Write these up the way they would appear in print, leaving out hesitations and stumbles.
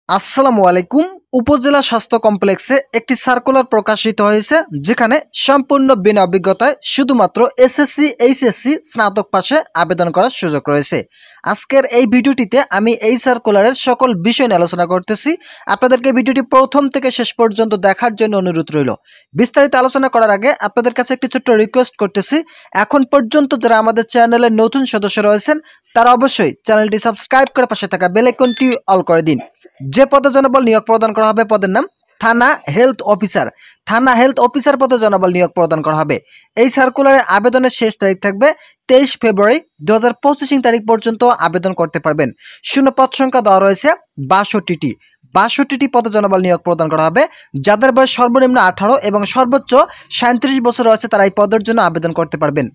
আসসালামু আলাইকুম। উপজেলা স্বাস্থ্য কমপ্লেক্সে একটি সার্কুলার প্রকাশিত হয়েছে, যেখানে সম্পূর্ণ বিনা অভিজ্ঞতায় শুধুমাত্র এসএসসি এইচএসসি স্নাতক পাশে আবেদন করার সুযোগ রয়েছে। আজকের এই ভিডিওটিতে আমি এই সার্কুলারের সকল বিষয় নিয়ে আলোচনা করতেছি। আপনাদেরকে ভিডিওটি প্রথম থেকে শেষ পর্যন্ত দেখার জন্য অনুরোধ রইল। বিস্তারিত আলোচনা করার আগে আপনাদের কাছে একটি ছোট্ট রিকোয়েস্ট করতেছি, এখন পর্যন্ত যারা আমাদের চ্যানেলের নতুন সদস্য রয়েছেন তারা অবশ্যই চ্যানেলটি সাবস্ক্রাইব করে পাশে থাকা বেল আইকনটি অল করে দিন। যে পদে জনবল নিয়োগ প্রদান করা হবে পদের নাম থানা হেলথ অফিসার। থানা হেলথ অফিসার পদে জনবল নিয়োগ প্রদান করা হবে। এই সার্কুলারে আবেদনের শেষ তারিখ থাকবে 23 ফেব্রুয়ারি 2025 তারিখ পর্যন্ত আবেদন করতে পারবেন। শূন্যপদ সংখ্যা দেওয়া রয়েছে 62টি। 62টি পদে জনবল নিয়োগ প্রদান করা হবে। যাদের বয়স সর্বনিম্ন 18 এবং সর্বোচ্চ 37 বছর রয়েছে তারা এই পদের জন্য আবেদন করতে পারবেন।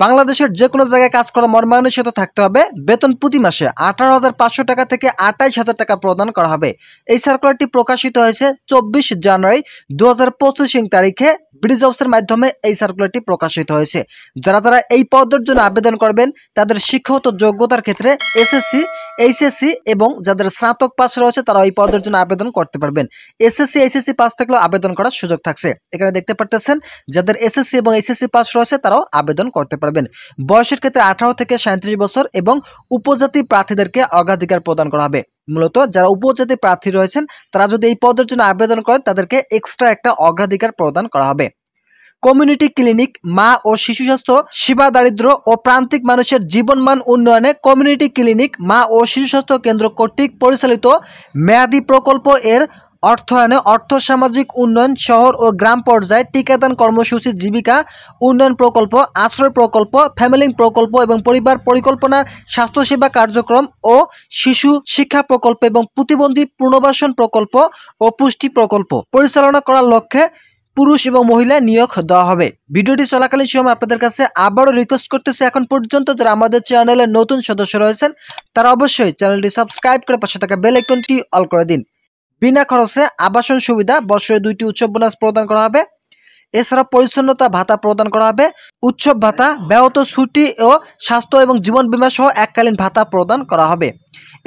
বাংলাদেশের যে কোনো জায়গায় কাজ করা মর্মানুষ্যত থাকতে হবে। বেতন প্রতি মাসে 18,500 টাকা থেকে 28,000 টাকা প্রদান করা হবে। এই সার্কুলারটি প্রকাশিত হয়েছে 24 জানুয়ারি 2025 তারিখে ব্রিজ হাউসের মাধ্যমে এই সার্কুলারটি প্রকাশিত হয়েছে। যারা যারা এই পদের জন্য আবেদন করবেন তাদের শিক্ষাগত যোগ্যতার ক্ষেত্রে এসএসসি এইচএসসি এবং যাদের স্নাতক পাস রয়েছে তারা এই পদের জন্য আবেদন করতে পারবেন। এসএসসি এইচএসসি পাস থাকলেও আবেদন করার সুযোগ থাকছে। এখানে দেখতে পাচ্ছেন যাদের এসএসসি এবং এইচএসসি পাস রয়েছে তারাও আবেদন করতে পারবেন। বয়সের ক্ষেত্রে 18 থেকে 37 বছর এবং উপজাতি প্রার্থীদেরকে অগ্রাধিকার প্রদান করা হবে। মূলত যারা উপজাতি প্রার্থী রয়েছেন তারা যদি এই পদের জন্য আবেদন করেন তাদেরকে এক্সট্রা একটা অগ্রাধিকার প্রদান করা হবে। কমিউনিটি ক্লিনিক, মা ও শিশু স্বাস্থ্য সেবা, দারিদ্র ও প্রান্তিক মানুষের জীবনমান উন্নয়নে কমিউনিটি ক্লিনিক, মা ও শিশু স্বাস্থ্য কেন্দ্র কর্তৃক পরিচালিত মেয়াদী প্রকল্প এর অর্থায়নে অর্থ সামাজিক উন্নয়ন, শহর ও গ্রাম পর্যায়ে টিকাদান কর্মসূচি, জীবিকা উন্নয়ন প্রকল্প, আশ্রয় প্রকল্প, ফ্যামিলি প্রকল্প এবং পরিবার পরিকল্পনার স্বাস্থ্যসেবা কার্যক্রম ও শিশু শিক্ষা প্রকল্প এবং প্রতিবন্ধী পুনর্বাসন প্রকল্প ও পুষ্টি প্রকল্প পরিচালনা করার লক্ষ্যে পুরুষ এবং মহিলা নিয়োগ দেওয়া হবে। ভিডিওটি চলাকালীন সময় আপনাদের কাছে আবারও রিকোয়েস্ট করতেছি, এখন পর্যন্ত যারা আমাদের চ্যানেলের নতুন সদস্য রয়েছেন তারা অবশ্যই চ্যানেলটি সাবস্ক্রাইব করে পাশে থাকা বেল আইকনটি অল করে দিন। বিনা খরচে আবাসন সুবিধা, বছরে 2টি উৎসব বোনাস প্রদান করা হবে। এছাড়া পরিচ্ছন্নতা ভাতা প্রদান করা হবে, উৎসব ভাতা, ব্যাহত ছুটি ও স্বাস্থ্য এবং জীবন বীমা সহ এককালীন ভাতা প্রদান করা হবে।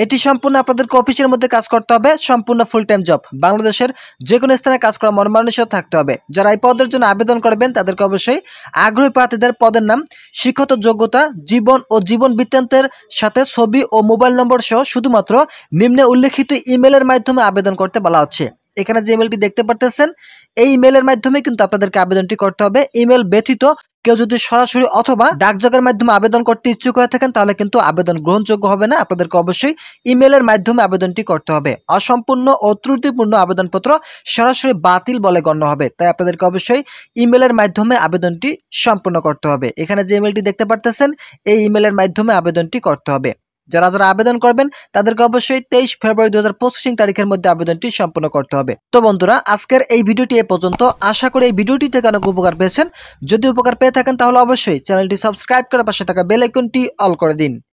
এটি সম্পূর্ণ আপনাদেরকে অফিসের মধ্যে কাজ করতে হবে, সম্পূর্ণ ফুল টাইম জব। বাংলাদেশের যে কোনো স্থানে কাজ করা মর্মানুষ্যত থাকতে হবে। যারা এই পদের জন্য আবেদন করবেন তাদেরকে অবশ্যই আগ্রহী প্রার্থীদের পদের নাম, শিক্ষাগত যোগ্যতা, জীবন ও জীবন বৃত্তান্তের সাথে ছবি ও মোবাইল নম্বর সহ শুধুমাত্র নিম্নে উল্লেখিত ইমেলের মাধ্যমে আবেদন করতে বলা হচ্ছে। এখানে যে ইমেলটি দেখতে পারতেছেন এই ইমেলের মাধ্যমে কিন্তু আপনাদেরকে আবেদনটি করতে হবে। ইমেল ব্যতীত কেউ যদি সরাসরি অথবা ডাকযোগের মাধ্যমে আবেদন করতে ইচ্ছুক হয়ে থাকেন তাহলে কিন্তু আবেদন গ্রহণযোগ্য হবে না। আপনাদেরকে অবশ্যই ইমেলের মাধ্যমে আবেদনটি করতে হবে। অসম্পূর্ণ ও ত্রুটিপূর্ণ আবেদনপত্র সরাসরি বাতিল বলে গণ্য হবে। তাই আপনাদেরকে অবশ্যই ইমেলের মাধ্যমে আবেদনটি সম্পূর্ণ করতে হবে। এখানে যে ইমেলটি দেখতে পারতেছেন এই ইমেলের মাধ্যমে আবেদনটি করতে হবে। যারা যারা আবেদন করবেন তাদেরকে অবশ্যই 23 ফেব্রুয়ারি 2025 তারিখের মধ্যে আবেদনটি সম্পন্ন করতে হবে। তো বন্ধুরা, আজকের এই ভিডিওটি এ পর্যন্ত। আশা করি এই ভিডিওটি থেকে অনেক উপকার পেয়েছেন। যদি উপকার পেয়ে থাকেন তাহলে অবশ্যই চ্যানেলটি সাবস্ক্রাইব করে পাশে থাকা বেল আইকনটি অল করে দিন।